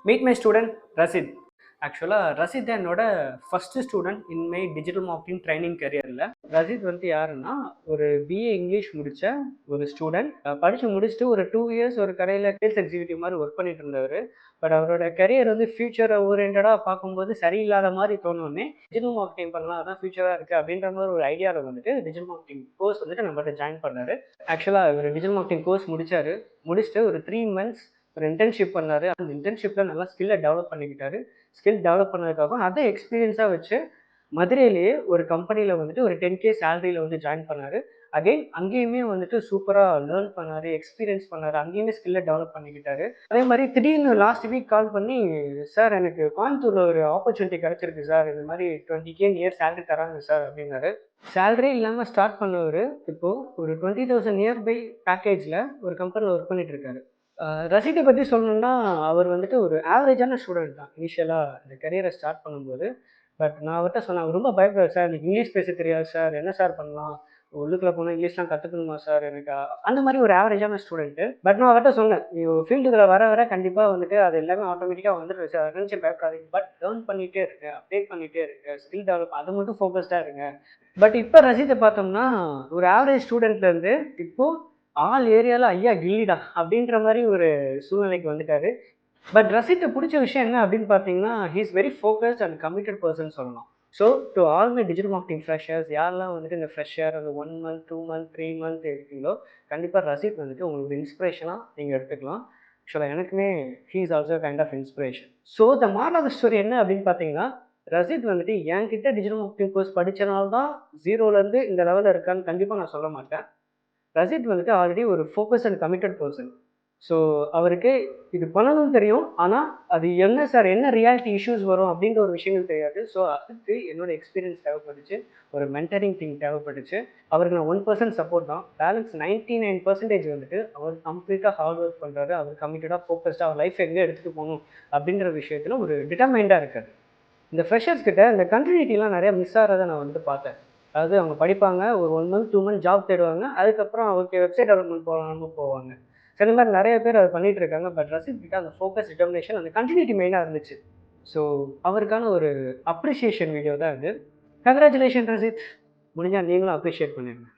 Meet my student Rashid. ஆக்சுவலாக ரசித் தான் என்னோட first student in my digital marketing training கரியரில். ரசித் வந்து யாருன்னா, ஒரு பிஏ இங்கிலீஷ் முடித்த ஒரு ஸ்டூடெண்ட். படித்து முடிச்சுட்டு ஒரு 2 இயர்ஸ் ஒரு கடையில் சேல்ஸ் எக்ஸிக்யூட்டிவ் மாதிரி ஒர்க் பண்ணிட்டு இருந்தவர். பட் அவரோட கரியர் வந்து ஃபியூச்சரை ஓரியன்டாக பார்க்கும்போது சரியில்லாத மாதிரி தோணுன்னே டிஜிட்டல் மார்க்கெட்டிங் பண்ணலாம், அதான் ஃபியூச்சராக இருக்குது அப்படின்ற மாதிரி ஒரு ஐடியாவில் வந்துட்டு டிஜிட்டல் மார்க்கெட்டிங் கோர்ஸ் வந்துட்டு நம்மகிட்ட ஜாயின் பண்ணார். ஆக்சுவலாக ஒரு டிஜிட்டல் மார்க்கெட்டிங் கோர்ஸ் முடிச்சுட்டு ஒரு 3 மந்த்ஸ் ஒரு இன்டர்ன்ஷிப் பண்ணார். அந்த இன்டர்ன்ஷிப்பில் நல்லா ஸ்கில்லை டெவலப் பண்ணிக்கிட்டாரு. ஸ்கில் டெவலப் பண்ணதுக்காகவும் அதை எக்ஸ்பீரியன்ஸாக வச்சு மதுரையிலேயே ஒரு கம்பெனியில் வந்துட்டு ஒரு 10K சேலரியில் வந்து ஜாயின் பண்ணார். அகெயின் அங்கேயுமே வந்துட்டு சூப்பராக லேர்ன் பண்ணார், எக்ஸ்பீரியன்ஸ் பண்ணார், அங்கேயுமே ஸ்கில்லை டெவலப் பண்ணிக்கிட்டாரு. அதே மாதிரி திடீர்னு லாஸ்ட் வீக் கால் பண்ணி, சார் எனக்கு கோயம்புத்தூரில் ஒரு ஆப்பர்ச்சுனிட்டி கிடச்சிருக்கு சார், இந்த மாதிரி 20K இயர் சேலரி தராங்க சார் அப்படின்னாரு. சேலரி இல்லாமல் ஸ்டார்ட் பண்ணவர் இப்போது ஒரு 20,000 நியர்பை பேக்கேஜில் ஒரு கம்பெனியில் ஒர்க் பண்ணிட்டு இருக்காரு. ரசீதை பற்றி சொல்லணும்னா, அவர் வந்துட்டு ஒரு ஆவரேஜான ஸ்டூடெண்ட் தான் இனிஷியலாக இந்த கரியரை ஸ்டார்ட் பண்ணும்போது. பட் நான் அவர்கிட்ட சொன்னேன், அவர் ரொம்ப பயப்படுவார். சார் எனக்கு இங்கிலீஷ் பேச தெரியாது சார், என்ன சார் பண்ணலாம், உள்ளுக்குள்ளே போனால் இங்கிலீஷ்லாம் கற்றுக்கணுமா சார் எனக்கு, அந்த மாதிரி ஒரு ஆவரேஜான ஸ்டூடெண்ட்டு. பட் நான் அவர்கிட்ட சொன்னேன், நீ ஃபீல்டுக்குள்ள வர வர கண்டிப்பாக வந்துட்டு அது எல்லாமே ஆட்டோமேட்டிக்காக வந்துட்டு சார், அதை நினச்சி பயப்படாதீங்க, பட் லேர்ன் பண்ணிகிட்டே இருக்கு, அப்டேட் பண்ணிகிட்டே இருக்கு, ஸ்கில் டெவலப் அதை மட்டும் ஃபோக்கஸ்டாக இருங்க. பட் இப்போ ரசீதை பார்த்தோம்னா, ஒரு ஆவரேஜ் ஸ்டூடெண்ட்லேருந்து இப்போது ஆல் ஏரியாவில் ஐயா கில்லிடா அப்படின்ற மாதிரி ஒரு சூழ்நிலைக்கு வந்துட்டாரு. பட் ரசீத்தை பிடிச்ச விஷயம் என்ன அப்படின்னு பார்த்தீங்கன்னா, he is very focused and committed person சொல்லலாம். So to all my digital marketing freshers, யாரெல்லாம் வந்துட்டு இந்த ஃப்ரெஷர் அந்த 1 மந்த் 2 மந்த் 3 மந்த் இருக்கீங்களோ, கண்டிப்பாக ரசீத் வந்துட்டு உங்களுக்கு இன்ஸ்பிரேஷனாக நீங்கள் எடுத்துக்கலாம். ஆக்சுவலாக எனக்குமே he is also kind of inspiration. So the moral of the story என்ன அப்படின்னு பார்த்தீங்கன்னா, ரசீத் வந்துட்டு என்கிட்ட டிஜிட்டல் மார்க்கெட்டிங் கோர்ஸ் படித்தனால தான் 0லேருந்து இந்த லெவலில் இருக்கான்னு கண்டிப்பாக நான் சொல்ல மாட்டேன். ரஜித் வந்துட்டு ஆல்ரெடி ஒரு focus and committed person. So அவருக்கு இது பண்ணணும்னு தெரியும். ஆனால் அது என்ன சார், என்ன ரியாலிட்டி இஷ்யூஸ் வரும் அப்படின்ற ஒரு விஷயங்கள் தெரியாது. ஸோ அதுக்கு என்னோட எக்ஸ்பீரியன்ஸ் தேவைப்பட்டுச்சு, ஒரு மென்டரிங் திங் தேவைப்பட்டுச்சு. அவருக்கு நான் 1% சப்போர்ட் தான். பேலன்ஸ் 99% வந்துட்டு அவர் கம்ப்ளீட்டாக ஹார்ட் ஒர்க் பண்ணுறாரு. அவர் கமிட்டடாக ஃபோக்கஸ்டாக அவர் லைஃப் எங்கே எடுத்துகிட்டு போகணும் அப்படின்ற விஷயத்தில் ஒரு டிட்டர்மைண்டாக இருக்காரு. இந்த ஃப்ரெஷர்ஸ் கிட்ட இந்த கண்டினியூட்டிலாம் நிறைய மிஸ் ஆகிறத நான் வந்து பார்த்தேன். அதாவது அவங்க படிப்பாங்க, ஒரு 1 மந்த் 2 மந்த் ஜாப் தேடுவாங்க, அதுக்கப்புறம் ஓகே வெப்சைட் டெவலப்மெண்ட் போகலான்னு போவாங்க. ஸோ இந்த மாதிரி நிறைய பேர் அதை பண்ணிட்டு இருக்காங்க. பட் ரசீத் கிட்ட அந்த ஃபோக்கஸ், டிட்டர்மினேஷன், அந்த கண்டினியூட்டி மெயினாக இருந்துச்சு. ஸோ அவருக்கான ஒரு அப்ரிசியேஷன் வீடியோ தான் இது. கங்க்ராச்சுலேஷன் ரசீத். முடிஞ்சால் நீங்களும் அப்ரிஷியேட் பண்ணிடுங்க.